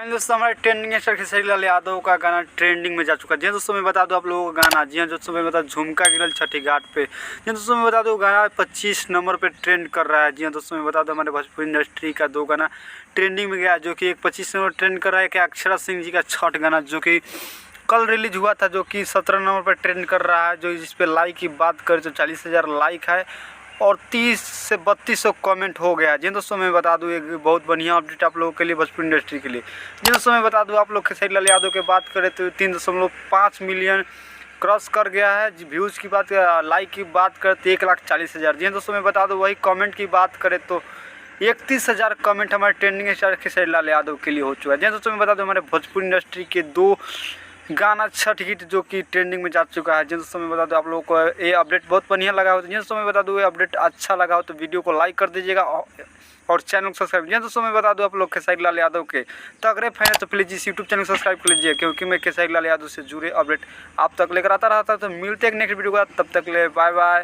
Finally दोस्तों हमारे trending star Khesari Lal Yadav का गाना ट्रेंडिंग में जा चुका है। जी दोस्तों मैं बता दूं आप लोगों को गाना, जी हाँ दोस्तों मैं बता झुमका गिरल छठी घाट पे। जी दोस्तों मैं बता दूं गाना 25 नंबर पे ट्रेंड कर रहा है। जी हाँ दोस्तों मैं बता दूं हमारे भोजपुरी इंडस्ट्री का 2 गाना ट्रेंडिंग में गया, जो कि एक 25 नंबर ट्रेंड कर रहा है कि अक्षरा सिंह जी का छठ गाना, जो कि कल रिलीज हुआ था, जो कि 17 नंबर पर ट्रेंड कर रहा है। जो जिस पे लाइक की बात करें तो 40,000 लाइक है और 30 से 3200 कमेंट हो गया। जी दोस्तों मैं बता दूं एक बहुत बढ़िया अपडेट आप लोगों के लिए, भोजपुरी इंडस्ट्री के लिए। जी दोस्तों मैं बता दूं आप लोग खेसारी लाल यादव की बात करें तो 3.5 मिलियन क्रॉस कर गया है। व्यूज़ की बात, लाइक की बात करें तो 1,40,000। जी दोस्तों मैं बता दूं वही कमेंट की बात करें तो 31,000 कमेंट हमारे ट्रेंडिंग स्टार खेसारी लाल यादव के लिए हो चुका है। जी दोस्तों मैं बता दूं हमारे भोजपुरी इंडस्ट्री के 2 गाना छठ हिट जो कि ट्रेंडिंग में जा चुका है। जिन दोस्तों मैं बता दूं आप लोगों को ये अपडेट बहुत बढ़िया लगा हो तो जिन दोस्तों मैं बता दूं ये अपडेट अच्छा लगा हो तो वीडियो को लाइक कर दीजिएगा और चैनल को सब्सक्राइब। जिन दोस्तों मैं बता दूं आप लोग खेसारी लाल यादव के तगड़े फैन है तो प्लीज़ इस यूट्यूब चैनल को सब्सक्राइब कर लीजिए, क्योंकि मैं खेसारी लाल यादव से जुड़े अपडेट आप तक लेकर आता रहता। तो मिलते हैं नेक्स्ट वीडियो का, तब तक ले बाय बाय।